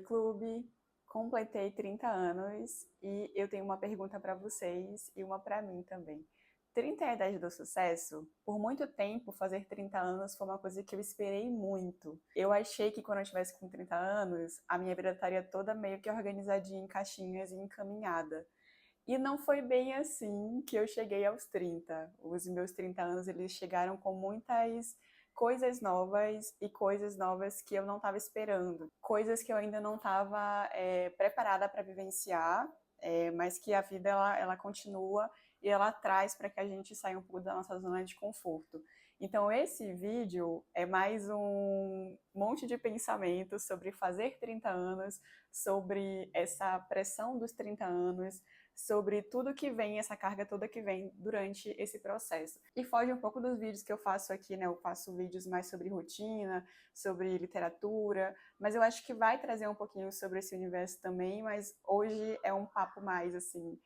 Clube! Completei 30 anos e eu tenho uma pergunta para vocês e uma para mim também. 30 é a idade do sucesso? Por muito tempo, fazer 30 anos foi uma coisa que eu esperei muito. Eu achei que quando eu tivesse com 30 anos, a minha vida estaria toda meio que organizadinha em caixinhas e encaminhada. E não foi bem assim que eu cheguei aos 30. Os meus 30 anos, eles chegaram com muitas coisas novas e coisas novas que eu não estava esperando. Coisas que eu ainda não estava preparada para vivenciar, mas que a vida ela continua e ela traz para que a gente saia um pouco da nossa zona de conforto. Então, esse vídeo é mais um monte de pensamentos sobre fazer 30 anos, sobre essa pressão dos 30 anos, sobre tudo que vem, essa carga toda que vem durante esse processo. E foge um pouco dos vídeos que eu faço aqui, né? Eu faço vídeos mais sobre rotina, sobre literatura, mas eu acho que vai trazer um pouquinho sobre esse universo também, mas hoje é um papo mais assim,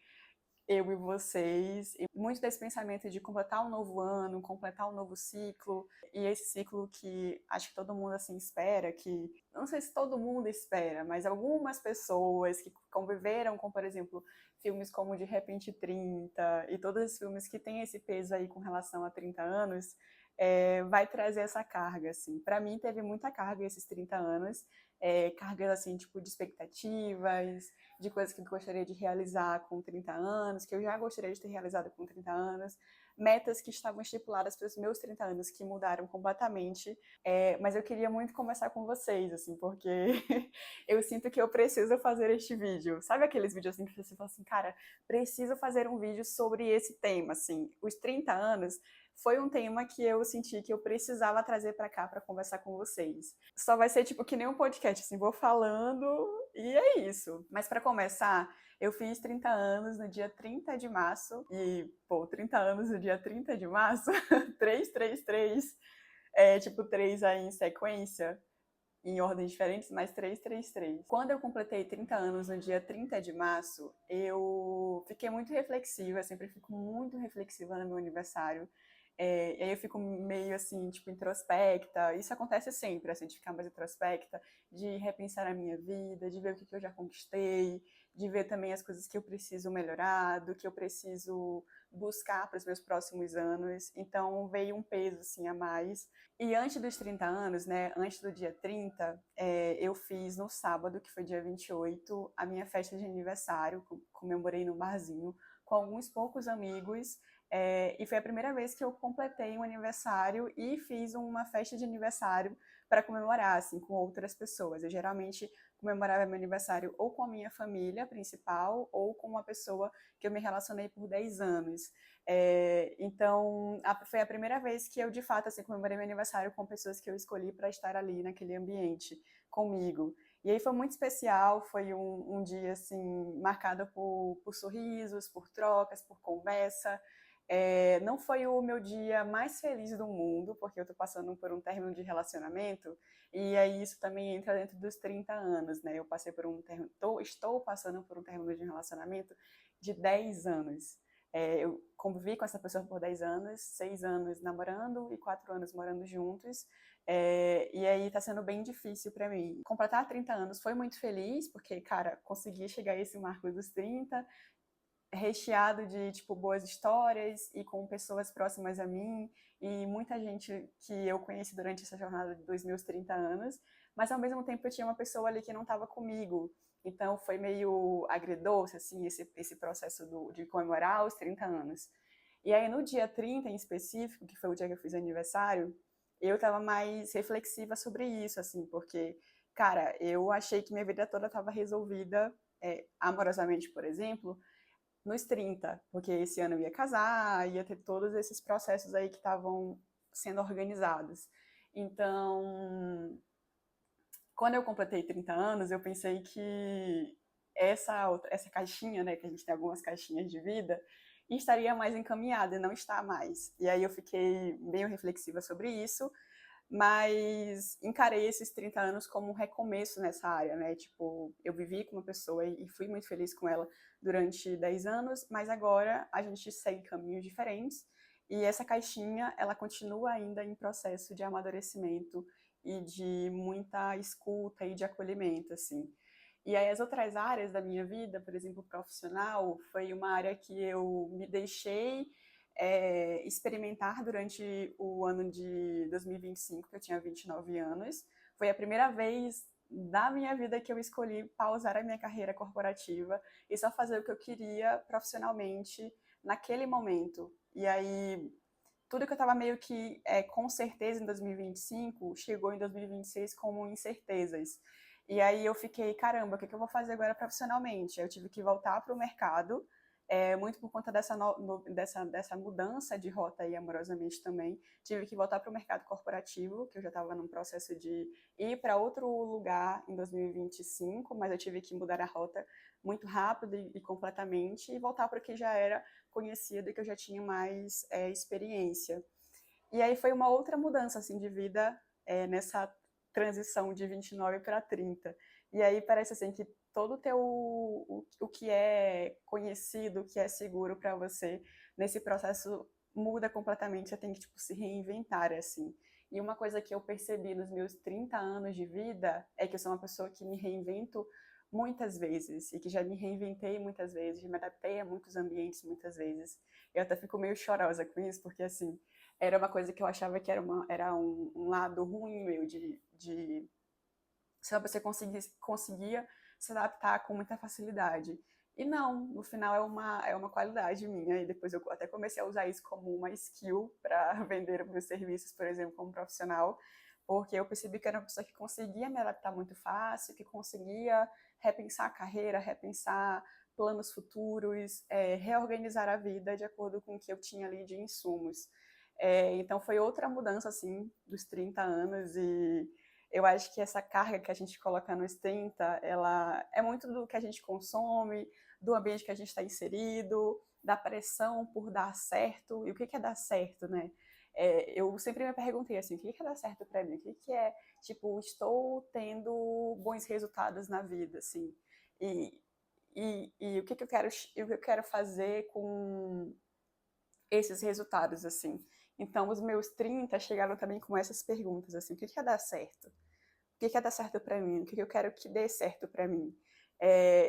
eu e vocês, e muito desse pensamento de completar um novo ano, completar um novo ciclo, e esse ciclo que acho que todo mundo assim espera, que não sei se todo mundo espera, mas algumas pessoas que conviveram com, por exemplo, filmes como De Repente 30 e todos esses filmes que têm esse peso aí com relação a 30 anos, vai trazer essa carga, assim. Para mim teve muita carga esses 30 anos, cargas assim, tipo, de expectativas, de coisas que eu gostaria de realizar com 30 anos, que eu já gostaria de ter realizado com 30 anos, metas que estavam estipuladas para os meus 30 anos que mudaram completamente, mas eu queria muito conversar com vocês, assim, porque eu sinto que eu preciso fazer este vídeo. Sabe aqueles vídeos assim que você fala assim, cara, preciso fazer um vídeo sobre esse tema, assim, os 30 anos foi um tema que eu senti que eu precisava trazer para cá para conversar com vocês. Só vai ser tipo que nem um podcast, assim, vou falando e é isso. Mas para começar, eu fiz 30 anos no dia 30 de março e, pô, 30 anos no dia 30 de março, 333, tipo 3 aí em sequência, em ordens diferentes, mas 333. Quando eu completei 30 anos no dia 30 de março, eu fiquei muito reflexiva, sempre fico muito reflexiva no meu aniversário. E aí eu fico meio assim, tipo, introspecta. Isso acontece sempre, assim, de ficar mais introspecta, de repensar a minha vida, de ver o que eu já conquistei, de ver também as coisas que eu preciso melhorar, do que eu preciso buscar para os meus próximos anos. Então veio um peso assim a mais. E antes dos 30 anos, né, antes do dia 30, eu fiz no sábado, que foi dia 28, a minha festa de aniversário, comemorei num barzinho com alguns poucos amigos, e foi a primeira vez que eu completei um aniversário e fiz uma festa de aniversário para comemorar, assim, com outras pessoas. Eu geralmente comemorava meu aniversário ou com a minha família principal ou com uma pessoa que eu me relacionei por 10 anos. Então, foi a primeira vez que eu, de fato, assim, comemorei meu aniversário com pessoas que eu escolhi para estar ali naquele ambiente comigo. E aí foi muito especial, foi um dia, assim, marcado por sorrisos, por trocas, por conversa. Não foi o meu dia mais feliz do mundo, porque eu estou passando por um término de relacionamento, e aí isso também entra dentro dos 30 anos, né? Eu passei por estou passando por um término de relacionamento de 10 anos. Eu convivi com essa pessoa por 10 anos, 6 anos namorando e 4 anos morando juntos. E aí tá sendo bem difícil para mim. Completar 30 anos foi muito feliz, porque, cara, consegui chegar a esse marco dos 30, recheado de, tipo, boas histórias e com pessoas próximas a mim e muita gente que eu conheci durante essa jornada dos meus 30 anos, mas ao mesmo tempo eu tinha uma pessoa ali que não estava comigo. Então foi meio agridoce, assim, esse processo de comemorar os 30 anos. E aí no dia 30 em específico, que foi o dia que eu fiz aniversário, eu estava mais reflexiva sobre isso, assim, porque, cara, eu achei que minha vida toda estava resolvida, amorosamente, por exemplo, nos 30, porque esse ano eu ia casar, ia ter todos esses processos aí que estavam sendo organizados. Então, quando eu completei 30 anos, eu pensei que essa caixinha, né, que a gente tem algumas caixinhas de vida, estaria mais encaminhada e não está mais. E aí eu fiquei meio reflexiva sobre isso, mas encarei esses 30 anos como um recomeço nessa área, né? Tipo, eu vivi com uma pessoa e fui muito feliz com ela durante 10 anos, mas agora a gente segue caminhos diferentes e essa caixinha, ela continua ainda em processo de amadurecimento e de muita escuta e de acolhimento, assim. E aí as outras áreas da minha vida, por exemplo, profissional, foi uma área que eu me deixei experimentar durante o ano de 2025, que eu tinha 29 anos. Foi a primeira vez da minha vida que eu escolhi pausar a minha carreira corporativa e só fazer o que eu queria profissionalmente naquele momento. E aí tudo que eu estava meio que com certeza em 2025 chegou em 2026 como incertezas. E aí eu fiquei, caramba, o que eu vou fazer agora profissionalmente? Eu tive que voltar para o mercado, muito por conta dessa mudança de rota aí amorosamente também. Tive que voltar para o mercado corporativo, que eu já estava num processo de ir para outro lugar em 2025, mas eu tive que mudar a rota muito rápido e completamente e voltar para o que já era conhecido e que eu já tinha mais experiência. E aí foi uma outra mudança assim de vida nessa transição de 29 para 30. E aí parece assim que todo o que é conhecido, o que é seguro para você nesse processo muda completamente, você tem que tipo se reinventar assim. E uma coisa que eu percebi nos meus 30 anos de vida é que eu sou uma pessoa que me reinvento muitas vezes e que já me reinventei muitas vezes, me adaptei a muitos ambientes muitas vezes. Eu até fico meio chorosa com isso, porque assim, era uma coisa que eu achava que era um lado ruim meu de se você conseguia se adaptar com muita facilidade. E não, no final é uma qualidade minha, e depois eu até comecei a usar isso como uma skill para vender meus serviços, por exemplo, como profissional, porque eu percebi que era uma pessoa que conseguia me adaptar muito fácil, que conseguia repensar a carreira, repensar planos futuros, reorganizar a vida de acordo com o que eu tinha ali de insumos. Então foi outra mudança, assim, dos 30 anos, e eu acho que essa carga que a gente coloca nos 30, ela é muito do que a gente consome, do ambiente que a gente está inserido, da pressão por dar certo. E o que é dar certo, né? Eu sempre me perguntei assim, o que é dar certo para mim? O que é, tipo, estou tendo bons resultados na vida, assim? E, e o que o que eu quero fazer com esses resultados, assim? Então, os meus 30 chegaram também com essas perguntas, assim, o que é dar certo? O que quer dar certo para mim, o que eu quero que dê certo para mim.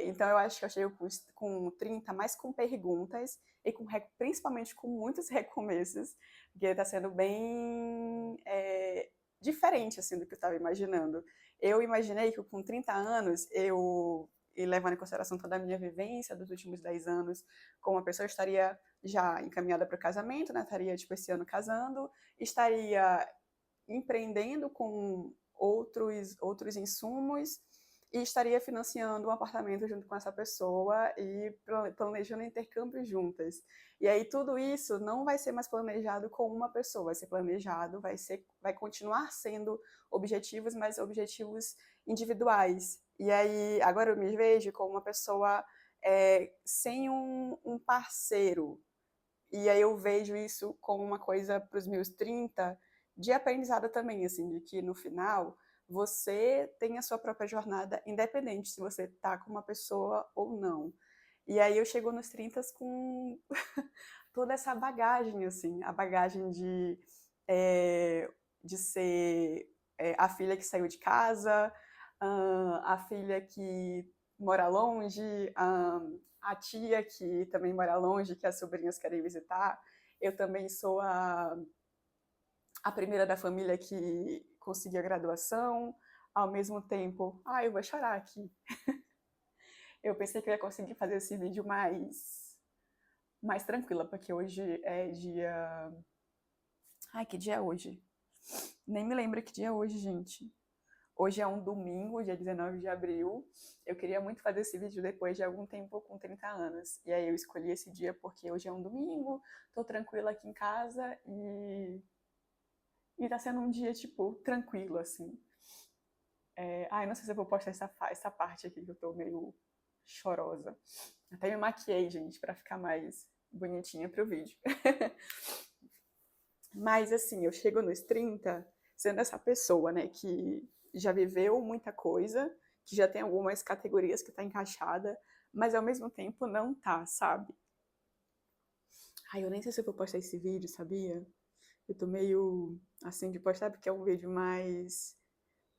Então, eu acho que eu chego com 30 mais com perguntas e principalmente com muitos recomeços, porque está sendo bem diferente assim, do que eu estava imaginando. Eu imaginei que com 30 anos, e levando em consideração toda a minha vivência dos últimos 10 anos, como uma pessoa estaria já encaminhada para o casamento, né? Estaria, tipo, esse ano casando, estaria empreendendo com outros insumos e estaria financiando um apartamento junto com essa pessoa e planejando intercâmbio juntas. E aí tudo isso não vai ser mais planejado com uma pessoa, vai ser planejado, vai continuar sendo objetivos, mas objetivos individuais. E aí agora eu me vejo como uma pessoa sem um parceiro. E aí eu vejo isso como uma coisa para os meus 30 de aprendizado também, assim, de que no final você tem a sua própria jornada, independente se você tá com uma pessoa ou não. E aí eu chego nos 30 com toda essa bagagem, assim, a bagagem de ser a filha que saiu de casa, a filha que mora longe, a tia que também mora longe, que as sobrinhas querem visitar. Eu também sou a primeira da família que conseguiu a graduação. Ao mesmo tempo, eu vou chorar aqui. Eu pensei que eu ia conseguir fazer esse vídeo mais tranquila, porque hoje é dia. Ai, que dia é hoje? Nem me lembro que dia é hoje, gente. Hoje é um domingo, dia 19 de abril. Eu queria muito fazer esse vídeo depois de algum tempo com 30 anos. E aí eu escolhi esse dia porque hoje é um domingo, tô tranquila aqui em casa e tá sendo um dia, tipo, tranquilo, assim. Não sei se eu vou postar essa parte aqui que eu tô meio chorosa. Até me maquiei, gente, pra ficar mais bonitinha pro vídeo. Mas, assim, eu chego nos 30 sendo essa pessoa, né, que já viveu muita coisa, que já tem algumas categorias que tá encaixada, mas ao mesmo tempo não tá, sabe? Eu nem sei se eu vou postar esse vídeo, sabia? Eu tô meio assim de postar porque é um vídeo mais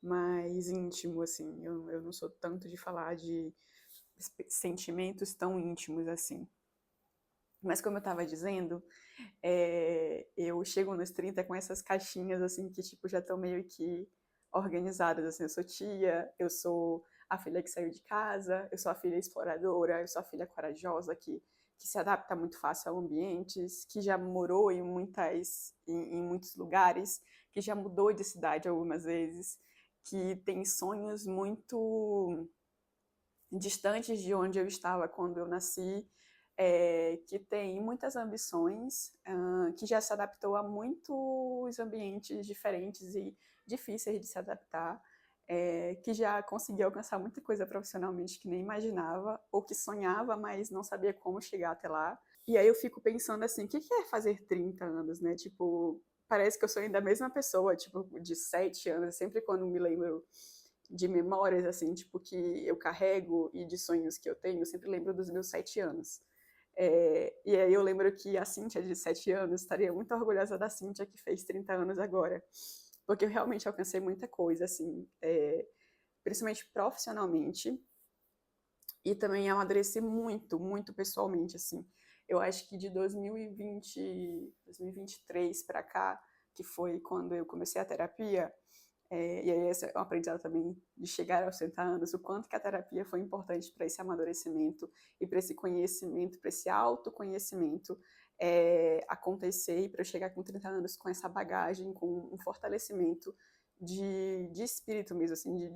mais íntimo, assim. Eu não sou tanto de falar de sentimentos tão íntimos assim. Mas como eu estava dizendo, eu chego nos 30 com essas caixinhas, assim, que, tipo, já estão meio que organizadas, assim. Eu sou tia, eu sou a filha que saiu de casa, eu sou a filha exploradora, eu sou a filha corajosa que se adapta muito fácil a ambientes, que já morou em muitos lugares, que já mudou de cidade algumas vezes, que tem sonhos muito distantes de onde eu estava quando eu nasci, que tem muitas ambições, que já se adaptou a muitos ambientes diferentes e difíceis de se adaptar, que já conseguiu alcançar muita coisa profissionalmente que nem imaginava, ou que sonhava, mas não sabia como chegar até lá. E aí eu fico pensando assim, o que é fazer 30 anos, né? Tipo, parece que eu sou ainda a mesma pessoa, tipo, de 7 anos, sempre quando me lembro de memórias, assim, tipo, que eu carrego e de sonhos que eu tenho, eu sempre lembro dos meus 7 anos. E aí eu lembro que a Cíntia, de 7 anos, estaria muito orgulhosa da Cíntia, que fez 30 anos agora. Porque eu realmente alcancei muita coisa, assim, principalmente profissionalmente, e também amadureci muito, muito pessoalmente, assim. Eu acho que de 2023 para cá, que foi quando eu comecei a terapia, e aí esse é um aprendizado também de chegar aos 60 anos, o quanto que a terapia foi importante para esse amadurecimento e para esse conhecimento, para esse autoconhecimento acontecer, e para eu chegar com 30 anos com essa bagagem, com um fortalecimento de espírito mesmo, assim,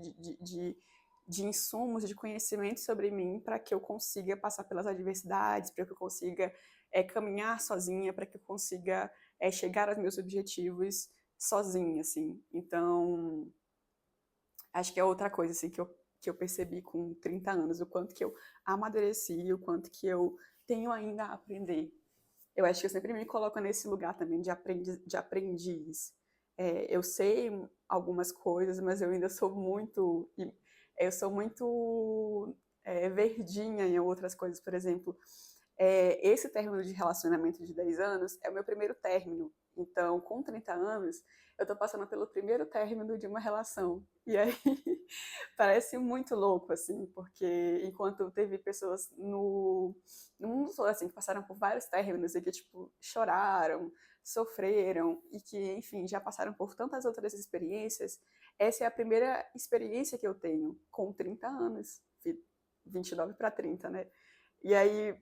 de insumos, de conhecimento sobre mim, para que eu consiga passar pelas adversidades, para que eu consiga caminhar sozinha, para que eu consiga chegar aos meus objetivos sozinha, assim. Então, acho que é outra coisa, assim, que eu percebi com 30 anos, o quanto que eu amadureci, o quanto que eu tenho ainda a aprender. Eu acho que eu sempre me coloco nesse lugar também de aprendiz. Eu sei algumas coisas, mas eu ainda sou muito... Eu sou muito verdinha em outras coisas, por exemplo. Esse término de relacionamento de 10 anos é o meu primeiro término. Então, com 30 anos, eu tô passando pelo primeiro término de uma relação. E aí, parece muito louco, assim, porque enquanto teve pessoas no mundo todo, assim, que passaram por vários términos e que, tipo, choraram, sofreram e que, enfim, já passaram por tantas outras experiências, essa é a primeira experiência que eu tenho com 30 anos, 29 para 30, né? E aí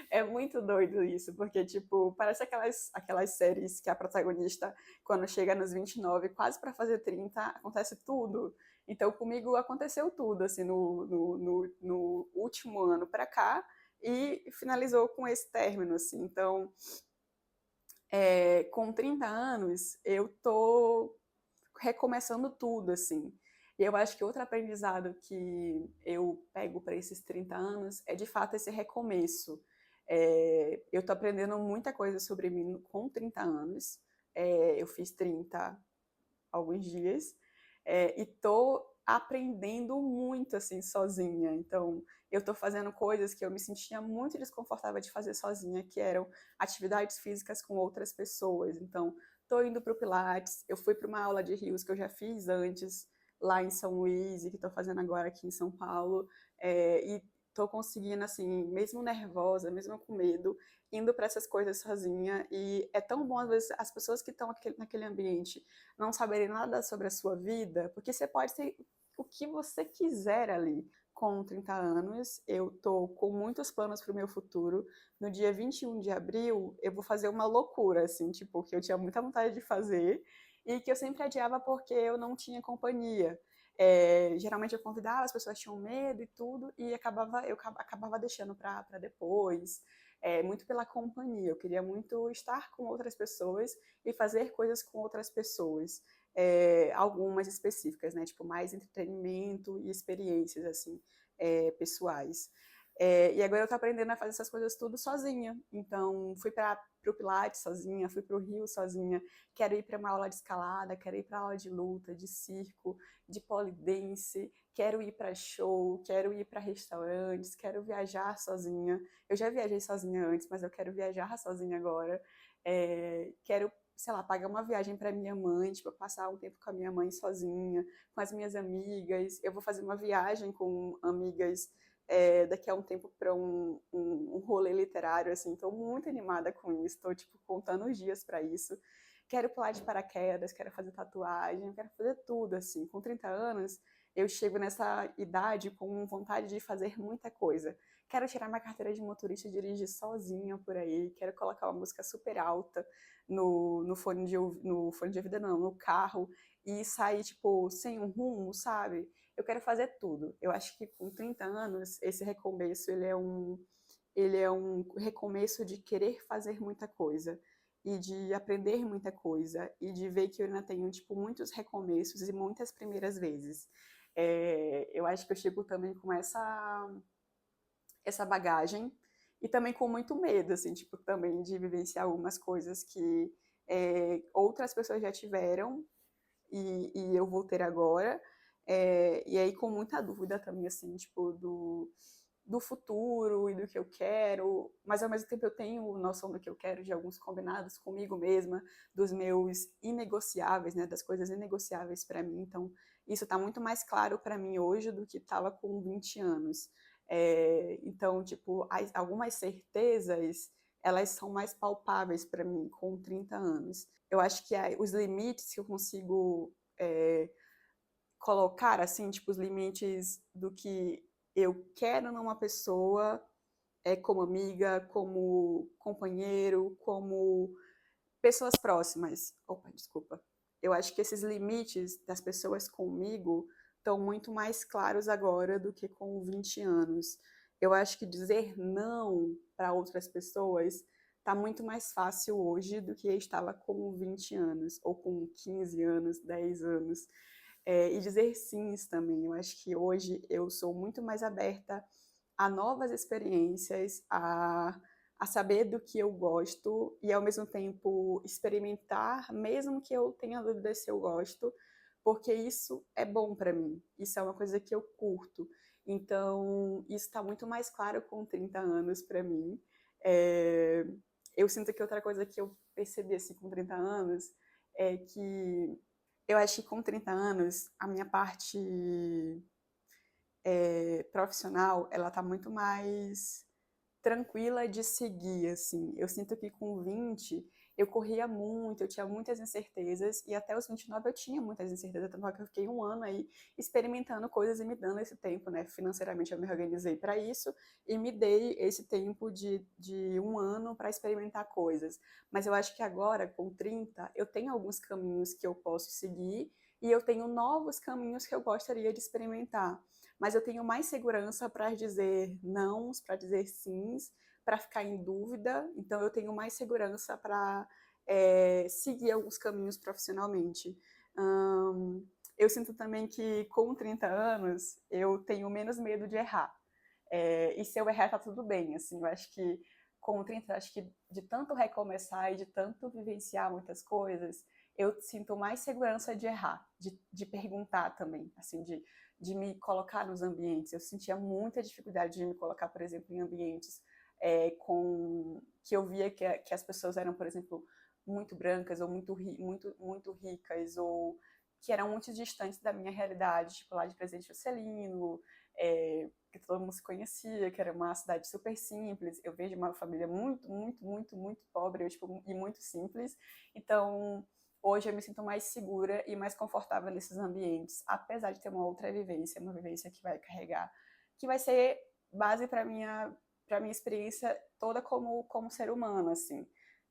é muito doido isso, porque, tipo, parece aquelas séries que a protagonista, quando chega nos 29, quase para fazer 30, acontece tudo. Então, comigo aconteceu tudo, assim, no último ano para cá, e finalizou com esse término, assim. Então, com 30 anos, eu tô recomeçando tudo, assim. E eu acho que outro aprendizado que eu pego para esses 30 anos é, de fato, esse recomeço. Eu tô aprendendo muita coisa sobre mim com 30 anos. Eu fiz 30 há alguns dias. E tô aprendendo muito, assim, sozinha. Então, eu tô fazendo coisas que eu me sentia muito desconfortável de fazer sozinha, que eram atividades físicas com outras pessoas. Então, tô indo pro Pilates, eu fui para uma aula de rios que eu já fiz antes, lá em São Luís, e que tô fazendo agora aqui em São Paulo, e tô conseguindo, assim, mesmo nervosa, mesmo com medo, indo para essas coisas sozinha, e é tão bom, às vezes, as pessoas que estão naquele ambiente não saberem nada sobre a sua vida, porque você pode ter o que você quiser ali. Com 30 anos, eu tô com muitos planos para o meu futuro. No dia 21 de abril, eu vou fazer uma loucura, assim, tipo, que eu tinha muita vontade de fazer e que eu sempre adiava porque eu não tinha companhia. Geralmente eu convidava, as pessoas tinham medo e tudo, e eu acabava deixando para depois, muito pela companhia. Eu queria muito estar com outras pessoas e fazer coisas com outras pessoas, algumas específicas, né, tipo mais entretenimento e experiências assim pessoais. E agora eu tô aprendendo a fazer essas coisas tudo sozinha. Então, fui para o Pilates sozinha, fui para o Rio sozinha, quero ir para uma aula de escalada, quero ir para aula de luta, de circo, de polidense, quero ir para show, quero ir para restaurantes, quero viajar sozinha. Eu já viajei sozinha antes, mas eu quero viajar sozinha agora. Quero sei lá, pagar uma viagem para minha mãe, tipo, passar um tempo com a minha mãe sozinha, com as minhas amigas. Eu vou fazer uma viagem com amigas daqui a um tempo para um rolê literário, assim. Estou muito animada com isso, estou, tipo, contando os dias para isso. Quero pular de paraquedas, quero fazer tatuagem, quero fazer tudo, assim. Com 30 anos, eu chego nessa idade com vontade de fazer muita coisa. Quero tirar minha carteira de motorista e dirigir sozinha por aí. Quero colocar uma música super alta no fone no fone de ouvido, não, no carro e sair, tipo, sem um rumo, sabe? Eu quero fazer tudo. Eu acho que com 30 anos, esse recomeço, ele é um recomeço de querer fazer muita coisa e de aprender muita coisa e de ver que eu ainda tenho, tipo, muitos recomeços e muitas primeiras vezes. Eu acho que eu chego também com essa bagagem e também com muito medo, assim, tipo, também de vivenciar algumas coisas que outras pessoas já tiveram e eu vou ter agora. E aí com muita dúvida também, assim, tipo, do futuro e do que eu quero, mas ao mesmo tempo eu tenho noção do que eu quero, de alguns combinados comigo mesma, dos meus inegociáveis, né, das coisas inegociáveis para mim. Então, isso está muito mais claro para mim hoje do que estava com 20 anos. Então, tipo, algumas certezas, elas são mais palpáveis para mim com 30 anos. Eu acho que os limites que eu consigo colocar, assim, tipo, os limites do que eu quero numa pessoa, como amiga, como companheiro, como pessoas próximas. Opa, desculpa. Eu acho que esses limites das pessoas comigo estão muito mais claros agora do que com 20 anos. Eu acho que dizer não para outras pessoas está muito mais fácil hoje do que estava com 20 anos, ou com 15 anos, 10 anos. E dizer sims também. Eu acho que hoje eu sou muito mais aberta a novas experiências, a saber do que eu gosto e, ao mesmo tempo, experimentar, mesmo que eu tenha dúvida se eu gosto, porque isso é bom para mim, isso é uma coisa que eu curto. Então, isso está muito mais claro com 30 anos para mim. Eu sinto que outra coisa que eu percebi assim, com 30 anos é que eu acho que com 30 anos a minha parte profissional, ela tá muito mais tranquila de seguir, assim. Eu sinto que com 20 eu corria muito, eu tinha muitas incertezas, e até os 29 eu tinha muitas incertezas, tanto é que eu fiquei um ano aí experimentando coisas e me dando esse tempo, né? Financeiramente eu me organizei para isso e me dei esse tempo de um ano para experimentar coisas. Mas eu acho que agora, com 30, eu tenho alguns caminhos que eu posso seguir e eu tenho novos caminhos que eu gostaria de experimentar, mas eu tenho mais segurança para dizer não, para dizer sims, para ficar em dúvida. Então, eu tenho mais segurança para seguir alguns caminhos profissionalmente. Eu sinto também que com 30 anos eu tenho menos medo de errar. E se eu errar, tá tudo bem. Assim, eu acho que com 30, acho que de tanto recomeçar e de tanto vivenciar muitas coisas, eu sinto mais segurança de errar, de perguntar também, assim, de me colocar nos ambientes. Eu sentia muita dificuldade de me colocar, por exemplo, em ambientes que eu via que as pessoas eram, por exemplo, muito brancas ou muito ricas, ou que eram muito distantes da minha realidade, tipo lá de Presidente Juscelino, que todo mundo se conhecia, que era uma cidade super simples. Eu vejo uma família muito pobre, e muito simples. Então, hoje eu me sinto mais segura e mais confortável nesses ambientes, apesar de ter uma outra vivência, uma vivência que vai carregar, que vai ser base para minha experiência toda como ser humano, assim.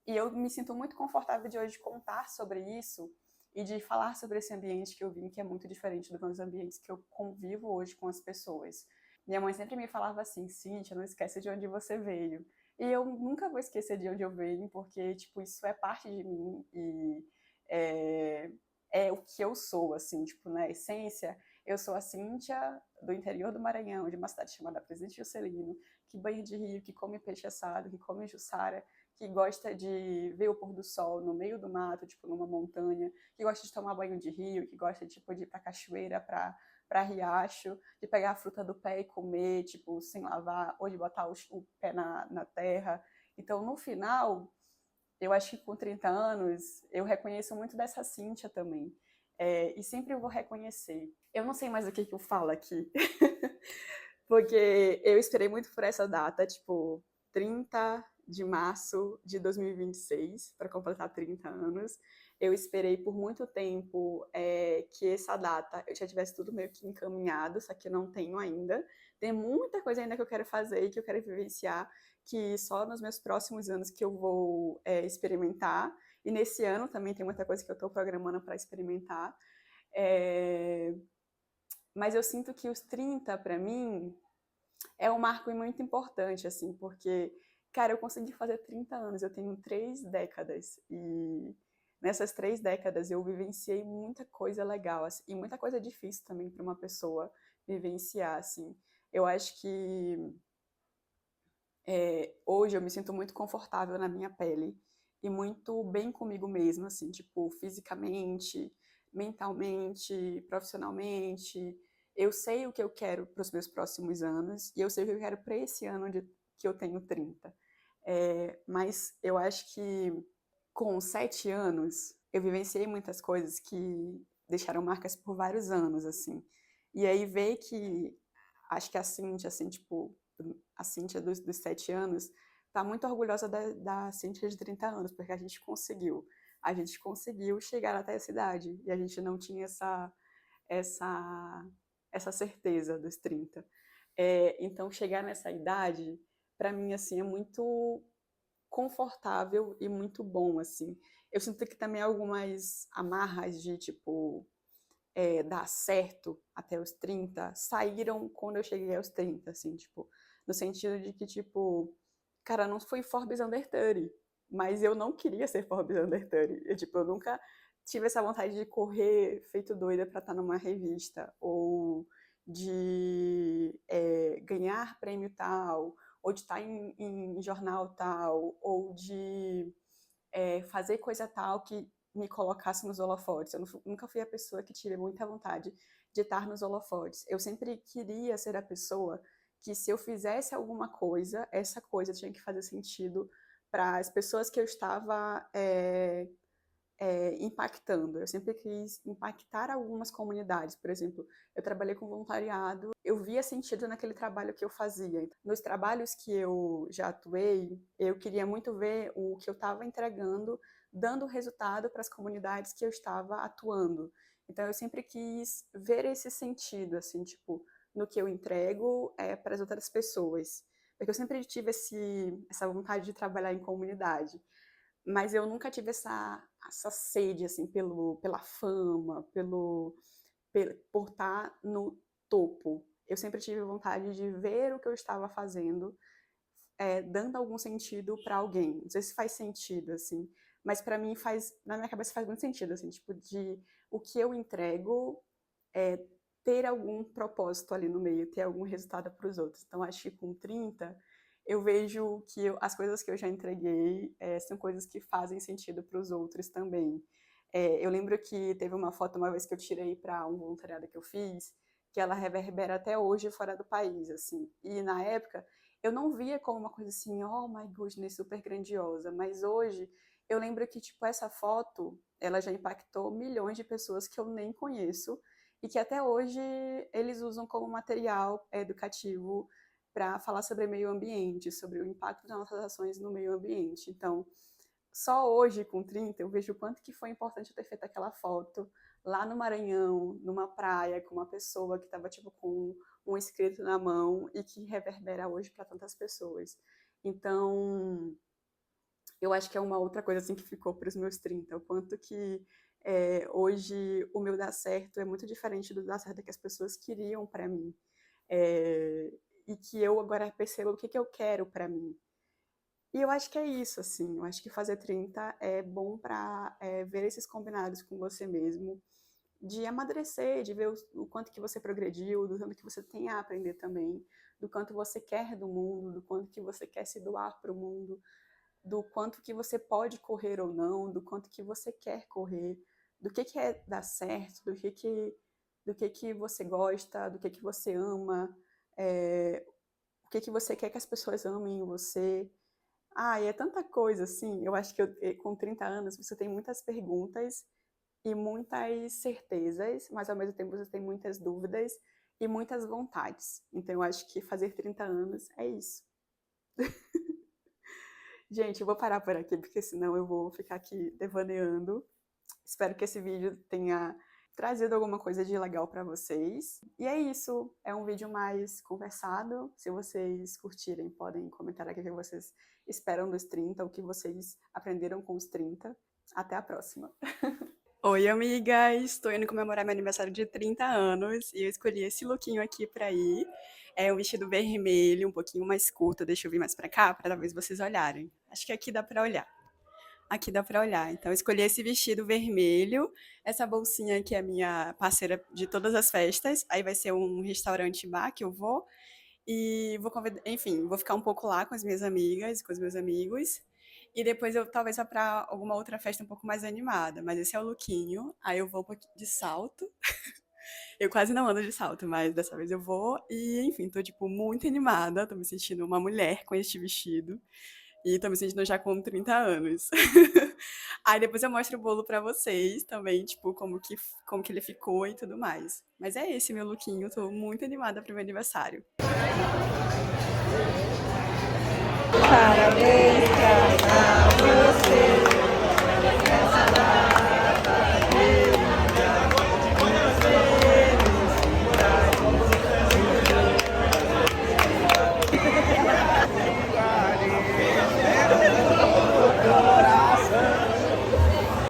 E eu me sinto muito confortável de hoje contar sobre isso e de falar sobre esse ambiente que eu vim, que é muito diferente dos ambientes que eu convivo hoje com as pessoas. Minha mãe sempre me falava assim: Cíntia, não esquece de onde você veio. E eu nunca vou esquecer de onde eu venho, porque, tipo, isso é parte de mim e é, é o que eu sou, assim, tipo, na essência, eu sou a Cíntia do interior do Maranhão, de uma cidade chamada Presidente Juscelino, que banha de rio, que come peixe assado, que come jussara, que gosta de ver o pôr do sol no meio do mato, tipo, numa montanha, que gosta de tomar banho de rio, que gosta, tipo, de ir pra cachoeira, pra riacho, de pegar a fruta do pé e comer, tipo, sem lavar, ou de botar o pé na terra. Então, no final, eu acho que com 30 anos eu reconheço muito dessa Cíntia também. E sempre vou reconhecer. Eu não sei mais o que que eu falo aqui, porque eu esperei muito por essa data, tipo, 30 de março de 2026, para completar 30 anos. Eu esperei por muito tempo que essa data eu já tivesse tudo meio que encaminhado, só que eu não tenho ainda. Tem muita coisa ainda que eu quero fazer e que eu quero vivenciar, que só nos meus próximos anos que eu vou experimentar. E nesse ano também tem muita coisa que eu estou programando para experimentar. É, mas eu sinto que os 30 para mim, é um marco muito importante, assim, porque, cara, eu consegui fazer 30 anos, eu tenho 3 décadas, e nessas 3 décadas eu vivenciei muita coisa legal, assim, e muita coisa difícil também para uma pessoa vivenciar, assim. Eu acho que hoje eu me sinto muito confortável na minha pele e muito bem comigo mesma, assim, tipo, fisicamente, mentalmente, profissionalmente. Eu sei o que eu quero para os meus próximos anos e eu sei o que eu quero para esse ano que eu tenho 30. Mas eu acho que com 7 anos eu vivenciei muitas coisas que deixaram marcas por vários anos, assim. E aí ver que acho que a Cintia, assim, tipo, a Cíntia dos 7 anos, tá muito orgulhosa da Cíntia de 30 anos, porque a gente conseguiu. A gente conseguiu chegar até essa idade e a gente não tinha essa, essa certeza dos 30. Então, chegar nessa idade, para mim, assim, é muito confortável e muito bom, assim. Eu sinto que também algumas amarras de, tipo, dar certo até os 30 saíram quando eu cheguei aos 30, assim, tipo, no sentido de que, tipo, cara, não fui Forbes Under 30, mas eu não queria ser Forbes Under 30. Eu nunca tive essa vontade de correr feito doida para estar numa revista, ou de ganhar prêmio tal, ou de estar em jornal tal, ou de fazer coisa tal que me colocasse nos holofotes. Eu nunca fui a pessoa que tive muita vontade de estar nos holofotes. Eu sempre queria ser a pessoa que, se eu fizesse alguma coisa, essa coisa tinha que fazer sentido para as pessoas que eu estava impactando. Eu sempre quis impactar algumas comunidades. Por exemplo, eu trabalhei com voluntariado, eu via sentido naquele trabalho que eu fazia. Nos trabalhos que eu já atuei, eu queria muito ver o que eu estava entregando, dando resultado para as comunidades que eu estava atuando. Então, eu sempre quis ver esse sentido, assim, tipo, no que eu entrego para as outras pessoas. Porque eu sempre tive essa vontade de trabalhar em comunidade, mas eu nunca tive essa sede, assim, pela fama, por estar no topo. Eu sempre tive vontade de ver o que eu estava fazendo, dando algum sentido para alguém. Não sei se faz sentido, assim, mas para mim na minha cabeça faz muito sentido, assim, tipo, de o que eu entrego é ter algum propósito ali no meio, ter algum resultado para os outros. Então, acho que com 30 eu vejo que as coisas que eu já entreguei são coisas que fazem sentido para os outros também. Eu lembro que teve uma foto uma vez que eu tirei para um voluntariado que eu fiz, que ela reverbera até hoje fora do país, assim. E na época eu não via como uma coisa assim, oh my goodness, super grandiosa, mas hoje eu lembro que, tipo, essa foto, ela já impactou milhões de pessoas que eu nem conheço e que até hoje eles usam como material educativo para falar sobre meio ambiente, sobre o impacto das nossas ações no meio ambiente. Então, só hoje, com 30, eu vejo o quanto que foi importante eu ter feito aquela foto lá no Maranhão, numa praia, com uma pessoa que estava, tipo, com um escrito na mão e que reverbera hoje para tantas pessoas. Então, eu acho que é uma outra coisa assim que ficou para os meus 30, o quanto que hoje o meu dar certo é muito diferente do dar certo que as pessoas queriam para mim. E que eu agora percebo o que, que eu quero para mim. E eu acho que é isso, assim. Eu acho que fazer 30 é bom para ver esses combinados com você mesmo, de amadurecer, de ver o quanto que você progrediu, do quanto que você tem a aprender também, do quanto você quer do mundo, do quanto que você quer se doar para o mundo, do quanto que você pode correr ou não, do quanto que você quer correr, do que é dar certo, do que você gosta, do que você ama, o que você quer que as pessoas amem em você. Ah, e é tanta coisa, assim. Eu acho que com 30 anos você tem muitas perguntas e muitas certezas, mas ao mesmo tempo você tem muitas dúvidas e muitas vontades. Então eu acho que fazer 30 anos é isso. Gente, eu vou parar por aqui, porque senão eu vou ficar aqui devaneando. Espero que esse vídeo tenha trazido alguma coisa de legal para vocês. E é isso, é um vídeo mais conversado. Se vocês curtirem, podem comentar aqui o que vocês esperam dos 30, o que vocês aprenderam com os 30. Até a próxima! Oi, amiga! Estou indo comemorar meu aniversário de 30 anos e eu escolhi esse lookinho aqui pra ir. É um vestido vermelho, um pouquinho mais curto. Deixa eu vir mais pra cá, pra talvez vocês olharem. Acho que aqui dá pra olhar. Aqui dá pra olhar. Então, eu escolhi esse vestido vermelho. Essa bolsinha aqui é a minha parceira de todas as festas. Aí vai ser um restaurante bar que eu vou. E vou convidar, enfim, vou ficar um pouco lá com as minhas amigas, com os meus amigos. E depois eu talvez vá pra alguma outra festa um pouco mais animada. Mas esse é o lookinho. Aí eu vou de salto. Eu quase não ando de salto, mas dessa vez eu vou. E, enfim, tô, tipo, muito animada. Tô me sentindo uma mulher com este vestido. E tô me sentindo já com 30 anos. Aí depois eu mostro o bolo pra vocês também, tipo, como que ele ficou e tudo mais. Mas é esse meu lookinho. Tô muito animada pro meu aniversário.